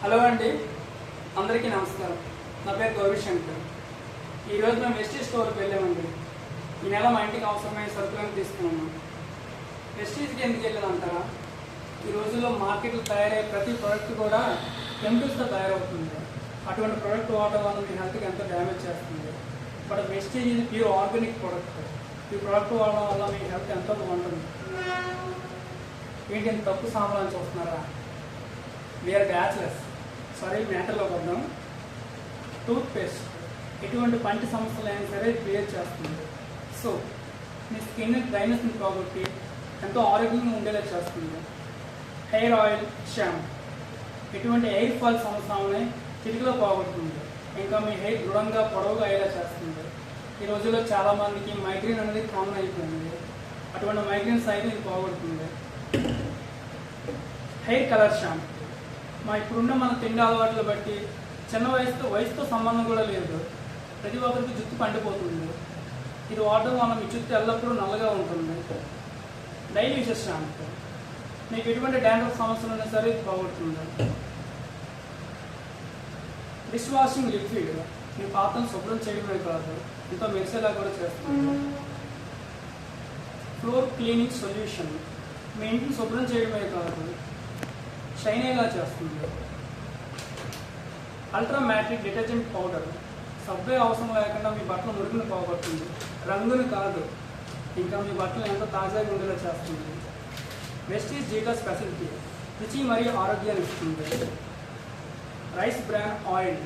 Hello అండి, అందరికీ నమస్కారం. నా పేరు గౌరీశంకర్. ఈరోజు మేము వెస్టీజ్ స్టోర్కి వెళ్ళామండి. ఈ నెల మా ఇంటికి అవసరమైన సరుకులను తీసుకున్నాము. వెస్టీజ్కి ఎందుకు వెళ్ళాలంటారా? ఈ రోజుల్లో మార్కెట్లో తయారయ్యే ప్రతి ప్రోడక్ట్ కూడా కెమికల్స్తో తయారవుతుంది. అటువంటి ప్రోడక్ట్ వాడటం వల్ల మీ హెల్త్కి ఎంతో డ్యామేజ్ చేస్తుంది. బట్ వెస్టీజ్ ఇది ప్యూర్ ఆర్గానిక్ ప్రోడక్ట్. ఈ ప్రోడక్ట్ వాడడం వల్ల మీ హెల్త్ ఎంతో బాగుంటుంది. ఏంటి తప్పు సాంబాలని చూస్తున్నారా? వీఆర్ బ్యాచ్లెస్. సరే, మ్యాటర్లోకి వద్దాం. టూత్ పేస్ట్ ఎటువంటి పంటి సమస్యలు అయినా సరే క్లియర్ చేస్తుంది. సో మీ స్కిన్ డ్రైనెస్ని పోగొట్టి ఎంతో ఆరోగ్యంగా ఉండేలా చేస్తుంది. హెయిర్ ఆయిల్ షాంపూ ఎటువంటి హెయిర్ ఫాల్ సమస్యలని చిటికలో పోగొడుతుంది. ఇంకా మీ హెయిర్ దృఢంగా పొడవుగా అయ్యేలా చేస్తుంది. ఈ రోజుల్లో చాలామందికి మైగ్రేన్ అనేది కామన్ అయిపోయింది. అటువంటి మైగ్రేన్స్ అయితే ఇది పోగొడుతుంది. హెయిర్ కలర్ షాంపూ ఇప్పుడున్న మన తిండి అలవాట్లు బట్టి చిన్న వయసుతో సంబంధం కూడా లేదు. ప్రతి ఒక్కరికి జుట్టు పండిపోతుంది. ఇది వాడడం వల్ల మీ జుట్టు ఎల్లప్పుడూ నల్లగా ఉంటుంది. డైలీ యూజెస్ షాంపూ మీకు ఎటువంటి డాండ్రఫ్ సమస్యలు ఉన్నా సరే ఇది పోగొడుతుంది. డిష్ వాషింగ్ లిక్విడ్ మీ పాత్రను శుభ్రం చేయడమే కాదు, ఎంతో మెరిసేలా కూడా చేస్తుంది. ఫ్లోర్ క్లీనింగ్ సొల్యూషన్ మీ ఇంటిని శుభ్రం చేయడమే కాదు, షైన్ అయ్యేలా చేస్తుంది. అల్ట్రా మ్యాట్రిక్ డిటర్జెంట్ పౌడర్ సబ్బే అవసరం లేకుండా మీ బట్టలు మురుగుని పోగొడుతుంది. రంగుని కాదు, ఇంకా మీ బట్టలు ఎంతో తాజాగా ఉండేలా చేస్తుంది. వెస్టీజ్ జీగా స్పెషాలిటీ రుచి మరియు ఆరోగ్యాన్ని ఇస్తుంది. Rice bran oil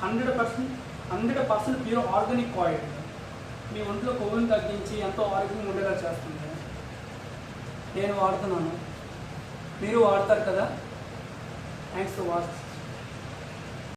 100% pure organic oil మీ ఒంట్లో కొవ్వును తగ్గించి ఎంతో ఆరోగ్యంగా ఉండేలా చేస్తుంది. నేను వాడుతున్నాను, మీరు వాడతారు కదా. Thanks for watching.